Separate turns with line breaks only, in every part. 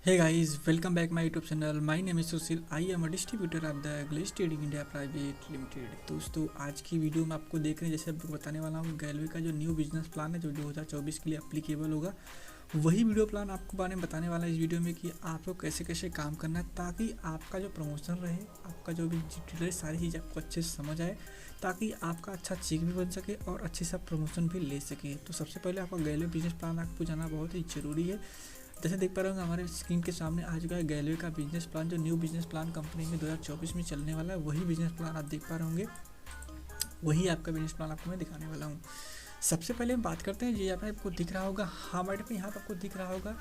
Hey guys, welcome back my YouTube channel. My name is Sushil. I am a distributor of the Glaze Trading India Private Limited. दोस्तों आज की video में आपको देख रहे हैं, जैसे आपको बताने वाला हूँ गैलवे का जो न्यू बिजनेस प्लान है जो 2024 के लिए एप्लीकेबल होगा, वही वीडियो प्लान आपको बारे में बताने वाला है इस वीडियो में कि आपको कैसे कैसे काम करना है ताकि आपका जो प्रमोशन रहे, आपका जो भी डिटेल सारी चीज़ आपको अच्छे से समझ आए, ताकि आपका अच्छा चेक भी बन सके और अच्छे से प्रमोशन भी ले सके। तो सबसे पहले आपका गैलवे बिजनेस प्लान आपको जाना बहुत ही ज़रूरी है। जैसे देख पा रहे होंगे हमारे स्क्रीन के सामने आ चुका है गैलवे का बिजनेस प्लान, जो न्यू बिजनेस प्लान कंपनी में 2024 में चलने वाला है। वही बिजनेस प्लान आप देख पा रहे होंगे, वही आपका बिजनेस प्लान आपको मैं दिखाने वाला हूँ। सबसे पहले हम बात करते हैं, ये यहाँ पे आपको दिख रहा होगा हमारे पे, यहाँ पे आपको दिख रहा होगा,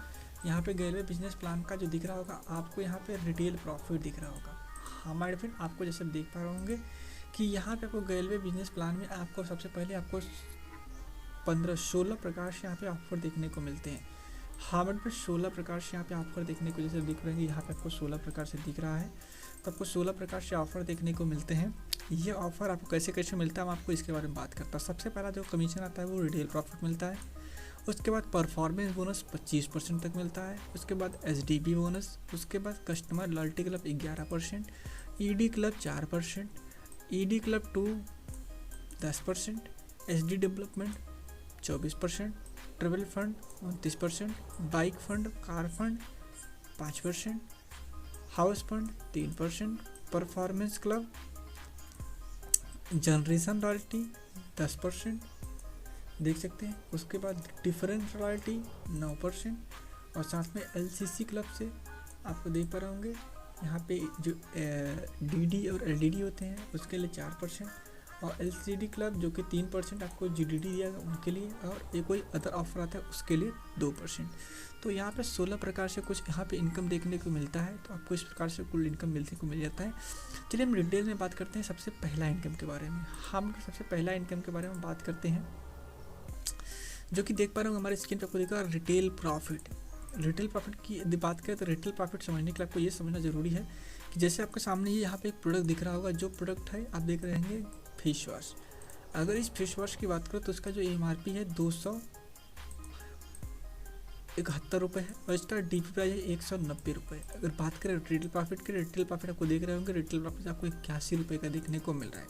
यहाँ पे गैलवे बिजनेस प्लान का जो दिख रहा होगा आपको, यहाँ पे रिटेल प्रॉफिट दिख रहा होगा हमारे पे। आपको जैसे देख पा रहे होंगे कि यहाँ पे आपको गैलवे बिजनेस प्लान में आपको सबसे पहले आपको 15-16 प्रकार से यहाँ पे ऑफर देखने को मिलते हैं। हार्वर्ड पे 16 प्रकार से यहाँ पे ऑफर देखने को जैसे दिख रहे हैं, यहाँ पे आपको 16 प्रकार से दिख रहा है, तो आपको 16 प्रकार से ऑफर देखने को मिलते हैं। ये ऑफर आपको कैसे कैसे मिलता है, मैं आपको इसके बारे में बात करता हूँ। सबसे पहला जो कमीशन आता है वो रिटेल प्रॉफिट मिलता है, उसके बाद परफॉर्मेंस बोनस 25% तक मिलता है, उसके बाद SDB बोनस, उसके बाद customer loyalty club 11%, ED club 4%, ED club 2 10%, SD development 24%, travel fund 29%, bike fund, car fund 5%, house fund 3%, performance club, generation royalty 10% देख सकते हैं, उसके बाद डिफरेंस रॉयल्टी 9%, और साथ में LCC क्लब से आपको देख पा रहे होंगे यहाँ पे जो DD और LDD होते हैं उसके लिए 4%, और LCD क्लब जो कि 3% आपको GDD दिया उनके लिए, और एक कोई अदर ऑफर आता है उसके लिए 2%। तो यहाँ पे 16 प्रकार से कुछ यहाँ पे इनकम देखने को मिलता है, तो आपको इस प्रकार से कुल इनकम मिलने को मिल जाता है। चलिए हम डिटेल में बात करते हैं सबसे पहला इनकम के बारे में। हम सबसे पहला इनकम के बारे में बात करते हैं, जो कि देख पा रहे हो हमारे स्क्रीन पर आपको देखा रिटेल प्रॉफिट। रिटेल प्रॉफिट की बात करें तो रिटेल प्रॉफिट समझने के लिए आपको ये समझना ज़रूरी है कि जैसे आपके सामने ये यहाँ पे एक प्रोडक्ट दिख रहा होगा, जो प्रोडक्ट है आप देख रहे होंगे फेस वॉश। अगर इस फेस वॉश की बात करो तो इसका जो MRP है 271 रुपये है, और इसका DP प्राइस है 190 रुपये। अगर बात करें रिटेल प्रॉफिट की, रिटेल प्रॉफिट आपको देख रहे होंगे, रिटेल प्रॉफिट आपको 81 रुपये का देखने को मिल रहा है।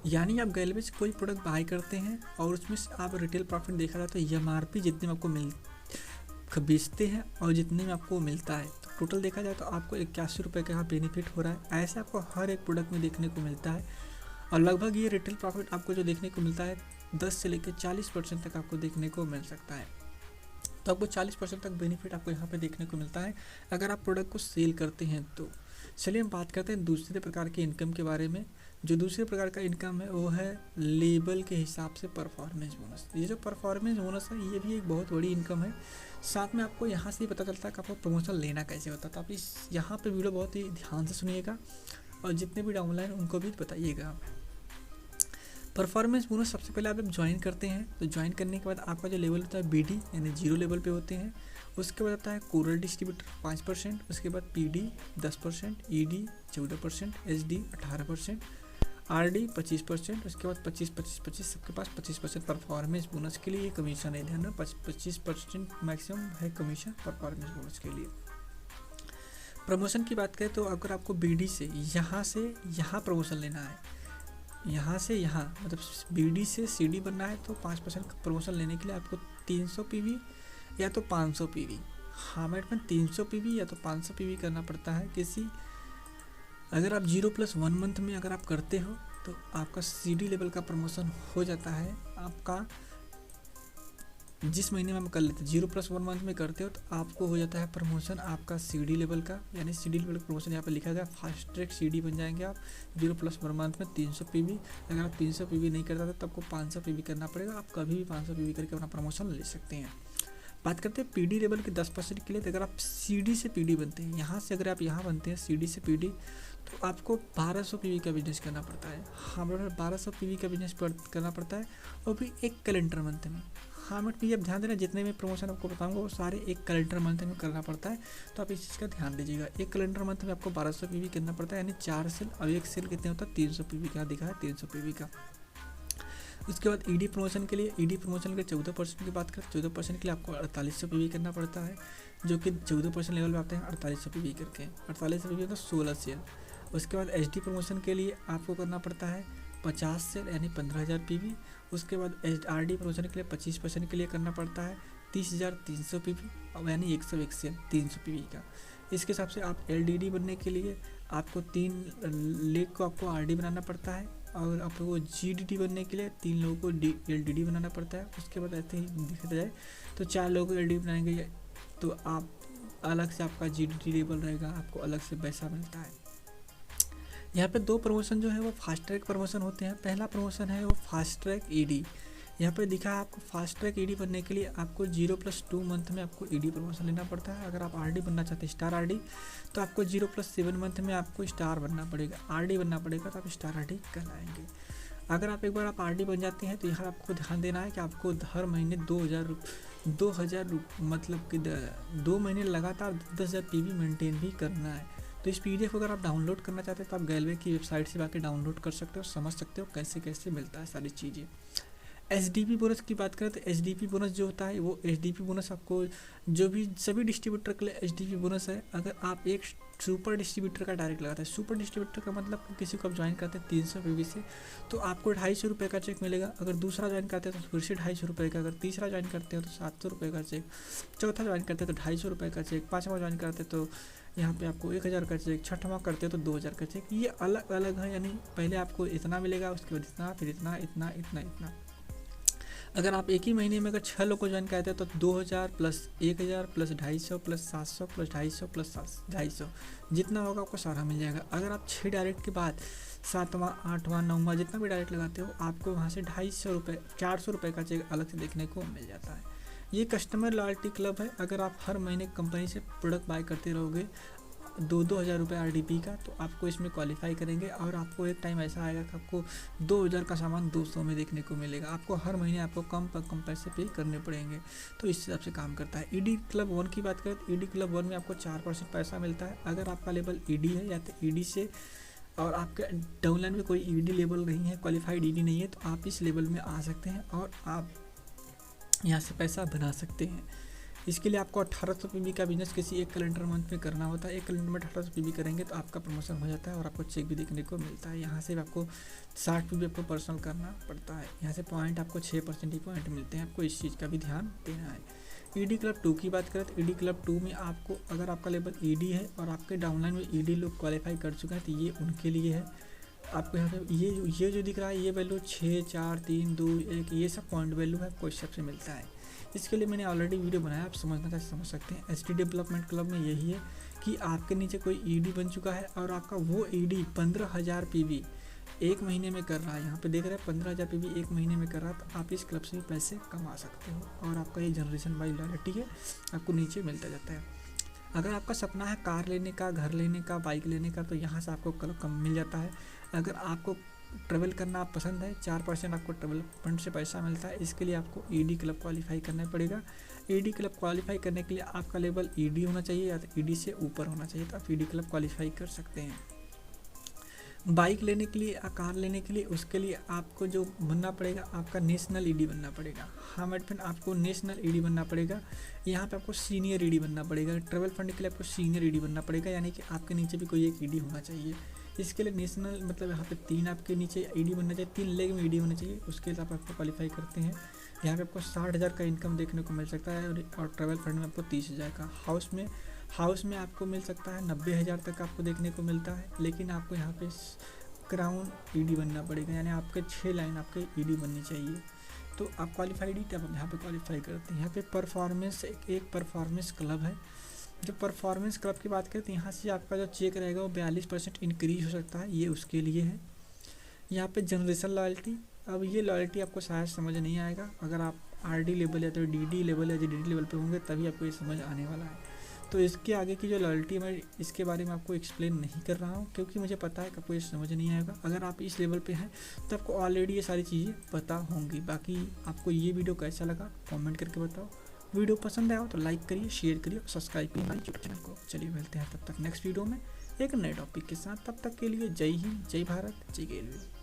यानी आप गैलवे से कोई प्रोडक्ट बाय करते हैं और उसमें से आप रिटेल प्रॉफिट देखा जाए तो MRP जितने में आपको बेचते हैं और जितने में आपको मिलता है, तो टोटल देखा जाए तो आपको 81 रुपये का बेनिफिट हो रहा है। ऐसे आपको हर एक प्रोडक्ट में देखने को मिलता है, और लगभग ये रिटेल प्रॉफिट आपको जो देखने को मिलता है 10 से लेकर 40% तक आपको देखने को मिल सकता है। तो आपको 40% तक बेनिफिट आपको यहाँ पे देखने को मिलता है अगर आप प्रोडक्ट को सेल करते हैं तो। चलिए हम बात करते हैं दूसरे प्रकार के इनकम के बारे में। जो दूसरे प्रकार का इनकम है वो है लेबल के हिसाब से परफॉर्मेंस बोनस। ये जो परफॉर्मेंस बोनस है ये भी एक बहुत बड़ी इनकम है। साथ में आपको यहाँ से ही पता चलता है कि आपको प्रमोशन लेना कैसे होता है। तो आप इस यहाँ पे वीडियो बहुत ही ध्यान से सुनिएगा, और जितने भी डाउनलाइन उनको भी बताइएगा। परफॉर्मेंस बोनस सबसे पहले आप जब ज्वाइन करते हैं तो ज्वाइन करने के बाद आपका जो लेवल होता है BD यानी 0 लेवल पे होते हैं। उसके बाद आता है कोरल डिस्ट्रीब्यूटर 5%, उसके बाद PD 10%, ED 14%, SD 18%, RD 25%, उसके बाद 25 सबके पास 25% परफॉर्मेंस बोनस के लिए कमीशन है। ध्यान में 25% मैक्सिमम है कमीशन परफॉर्मेंस बोनस के लिए। प्रमोशन की बात करें तो अगर आपको BD से यहाँ प्रमोशन लेना है, यहाँ से यहाँ मतलब BD से CD बनना है, तो 5% प्रमोशन लेने के लिए आपको 300 PV या तो 500 PV, हमारे में 300 PV या तो 500 PV करना पड़ता है किसी। अगर आप 0+1 मंथ में अगर आप करते हो तो आपका CD लेवल का प्रमोशन हो जाता है। आपका जिस महीने में हम कर लेते हैं 0+1 मंथ में करते हो तो आपको हो जाता है प्रमोशन आपका CD लेवल का, यानी CD लेवल का प्रमोशन यहाँ पे लिखा गया फास्ट ट्रैक CD बन जाएंगे आप 0+1 मंथ में 300 PV। अगर आप 300 PV नहीं करता तो आपको 500 PV करना पड़ेगा। आप कभी भी 500 PV करके अपना प्रमोशन ले सकते हैं। बात करते हैं PD लेवल के 10% के लिए। तो अगर आप CD से PD बनते हैं, यहाँ से अगर आप यहाँ बनते हैं CD से PD, तो आपको 1200 PV का बिजनेस करना पड़ता है। हमारे 1200 PV का बिजनेस करना पड़ता है, और भी एक कैलेंडर मंथ में। हाँ बट भी आप ध्यान देना, जितने भी प्रमोशन आपको बताऊंगा वो सारे एक कैलेंडर मंथ में करना पड़ता है, तो आप इस चीज़ का ध्यान दीजिएगा। एक कैलेंडर मंथ में आपको 1200 PV करना पड़ता है, यानी 4 सेल, और एक सेल कितने होता है 300 PV का दिखा है 300 PV का। उसके बाद ईडी प्रमोशन के लिए 14% की बात करें, 14% के लिए आपको 4800 पीवी करना पड़ता है, जो कि 14% लेवल पे आते हैं 4800 पीवी करके, 4800 पीवी तो 16 सेल। उसके बाद एचडी प्रमोशन के लिए आपको करना पड़ता है 50 सेल यानी 15000 पीवी। उसके बाद आरडी प्रमोशन के लिए 25% के लिए करना पड़ता है 30300 पीवी यानी 101 सेल 300 पीवी का। इसके हिसाब से आप एलडीडी बनने के लिए आपको 3 लेग को आपको आरडी बनाना पड़ता है, और आपको जीडीडी बनने के लिए 3 लोगों को एलडीडी बनाना पड़ता है। उसके बाद ऐसे ही देखा जाए तो 4 लोगों को एलडीडी बनाएंगे तो आप अलग से आपका जीडीडी लेवल रहेगा, आपको अलग से पैसा मिलता है। यहाँ पे 2 प्रमोशन जो है वो फास्ट ट्रैक प्रमोशन होते हैं। पहला प्रमोशन है वो फास्ट ट्रैक ईडी। यहाँ पे दिखा है आपको फास्ट ट्रैक ईडी बनने के लिए आपको 0+2 मंथ में आपको ईडी प्रमोशन लेना पड़ता है। अगर आप आरडी बनना चाहते हैं स्टार आरडी तो आपको 0+7 मंथ में आपको स्टार बनना पड़ेगा, आरडी बनना पड़ेगा, तो आप स्टार आरडी कहलाएंगे। अगर आप एक बार आप आरडी बन जाते हैं तो यहाँ आपको ध्यान देना है कि आपको हर महीने 2000 मतलब कि 2 महीने लगातार 10,000 पीवी मेंटेन भी करना है। तो इस पीडीएफ अगर आप डाउनलोड करना चाहते हैं तो आप गैलवे की वेबसाइट से जाकर डाउनलोड कर सकते हो, समझ सकते हो कैसे कैसे मिलता है सारी चीज़ें। एचडीपी बोनस की बात करें तो एचडीपी बोनस जो होता है वो एचडीपी बोनस आपको जो भी सभी डिस्ट्रीब्यूटर के लिए एचडीपी बोनस है। अगर आप एक सुपर डिस्ट्रीब्यूटर का डायरेक्ट लगाते हैं, सुपर डिस्ट्रीब्यूटर का मतलब किसी को आप ज्वाइन करते हैं 300 पीवी से तो आपको 250 रुपये का चेक मिलेगा। अगर दूसरा ज्वाइन करते हैं तो फिर से 250 रुपये का, अगर तीसरा ज्वाइन करते हैं तो 700 रुपये का चेक, चौथा ज्वाइन करते हैं तो 250 रुपये का चेक, 5वां ज्वाइन करते हैं तो यहाँ पे आपको 1000 का चेक, 6वां करते हैं तो 2000 का चेक। ये अलग अलग है, यानी पहले आपको इतना मिलेगा, उसके बाद इतना, फिर इतना इतना इतना इतना। अगर आप एक ही महीने में अगर 6 लोग को ज्वाइन करते हैं तो 2000 + 1000 + 250 + 700 + 250 + 250 जितना होगा आपको सारा मिल जाएगा। अगर आप 6 डायरेक्ट के बाद 7वां 8वां 9वां जितना भी डायरेक्ट लगाते हो आपको वहाँ से 250 रुपये 400 रुपये का चेक अलग से देखने को मिल जाता है। ये कस्टमर लॉयल्टी क्लब है। अगर आप हर महीने कंपनी से प्रोडक्ट बाय करते रहोगे 2-2 हज़ार रुपये आरडीपी का तो आपको इसमें क्वालिफाई करेंगे, और आपको एक टाइम ऐसा आएगा कि आपको 2000 का सामान 200 में देखने को मिलेगा। आपको हर महीने आपको कम पैसे पे करने पड़ेंगे, तो इस हिसाब से काम करता है। ईडी क्लब 1 की बात करें तो ईडी क्लब 1 में आपको 4% पैसा मिलता है। अगर आपका लेवल ईडी है या तो ईडी से और आपके डाउनलाइन में कोई ईडी लेवल नहीं है, क्वालिफाइड ईडी नहीं है, तो आप इस लेवल में आ सकते हैं और आप यहाँ से पैसा बना सकते हैं। इसके लिए आपको 1800 पीवी का बिजनेस किसी एक कैलेंडर मंथ में करना होता है। एक कैलेंडर में 1800 पीवी करेंगे तो आपका प्रमोशन हो जाता है और आपको चेक भी देखने को मिलता है। यहाँ से आपको 60 पीवी आपको पर्सनल करना पड़ता है। यहाँ से पॉइंट आपको 6% ही पॉइंट मिलते हैं, आपको इस चीज़ का भी ध्यान देना है। ईडी क्लब 2 की बात करें तो ईडी क्लब 2 में आपको अगर आपका लेवल ईडी है और आपके डाउनलाइन में ईडी लोग क्वालिफाई कर चुके हैं तो ये उनके लिए है। आपको यहाँ पे ये जो दिख रहा है ये वैल्यू 6 4 3 2 1 ये सब पॉइंट वैल्यू है, आपको इस सबसे मिलता है। इसके लिए मैंने ऑलरेडी वीडियो बनाया, आप समझना चाहते समझ सकते हैं। एचडी डेवलपमेंट क्लब में यही है कि आपके नीचे कोई ईडी बन चुका है और आपका वो ईडी 15000 पीवी एक महीने में कर रहा है। यहाँ पे देख रहे हैं 15000 पीवी एक महीने में कर रहा है, तो आप इस क्लब से भी पैसे कमा सकते हो और आपका ये जनरेशन बाय लॉयल्टी है, आपको नीचे मिलता जाता है। अगर आपका सपना है कार लेने का, घर लेने का, बाइक लेने का, तो यहाँ से आपको क्लब कम मिल जाता है। अगर आपको ट्रेवल करना पसंद है 4% आपको ट्रेवल फंड से पैसा मिलता है। इसके लिए आपको ईडी क्लब क्वालिफाई करना पड़ेगा। ईडी क्लब क्वालिफाई करने के लिए आपका लेवल ईडी होना चाहिए या तो ईडी से ऊपर होना चाहिए, तो आप ईडी क्लब क्वालिफाई कर सकते हैं। बाइक लेने के लिए या कार लेने के लिए उसके लिए आपको जो बनना पड़ेगा आपका नेशनल ईडी बनना पड़ेगा। हाँ मेरे फ्रेंड, आपको नेशनल ईडी बनना पड़ेगा। यहाँ पे आपको सीनियर ईडी बनना पड़ेगा। ट्रेवल फंड के लिए आपको सीनियर ईडी बनना पड़ेगा, यानी कि आपके नीचे भी कोई एक ईडी होना चाहिए। इसके लिए नेशनल मतलब यहाँ पे 3 आपके नीचे ईडी बनना चाहिए, 3 लेग में ईडी होना चाहिए, उसके लिए आप आपको क्वालिफाई करते हैं। यहाँ पे आपको 60,000 का इनकम देखने को मिल सकता है और ट्रैवल फंड में आपको 30,000 का। हाउस में आपको मिल सकता है 90,000 तक आपको देखने को मिलता है, लेकिन आपको यहाँ पे क्राउन ईडी बनना पड़ेगा, यानी आपके 6 लाइन आपके ईडी बननी चाहिए, तो आप क्वालिफाइड ही तब यहाँ पे क्वालिफाई करते हैं। यहाँ पे परफॉर्मेंस एक परफॉर्मेंस क्लब है। जब परफॉर्मेंस क्लब की बात करें तो यहाँ से आपका जो चेक रहेगा वो 42% इंक्रीज हो सकता है, ये उसके लिए है। यहाँ पे जनरेशन लॉयल्टी, अब ये लॉयल्टी आपको शायद समझ नहीं आएगा। अगर आप आरडी लेवल या तो डीडी लेवल या जीडीडी लेवल पे होंगे तभी आपको ये समझ आने वाला है। तो इसके आगे की जो लॉयल्टी है मैं इसके बारे में आपको एक्सप्लेन नहीं कर रहा हूँ, क्योंकि मुझे पता है कि आपको ये समझ नहीं आएगा। अगर आप इस लेवल पे हैं तो आपको ऑलरेडी ये सारी चीज़ें पता होंगी। बाकी आपको ये वीडियो कैसा लगा कमेंट करके बताओ। वीडियो पसंद आया हो तो लाइक करिए, शेयर करिए और सब्सक्राइब करिए हमारे यूट्यूब चैनल को। चलिए मिलते हैं तब तक नेक्स्ट वीडियो में एक नए टॉपिक के साथ। तब तक के लिए जय हिंद, जय भारत, जय रेलवे।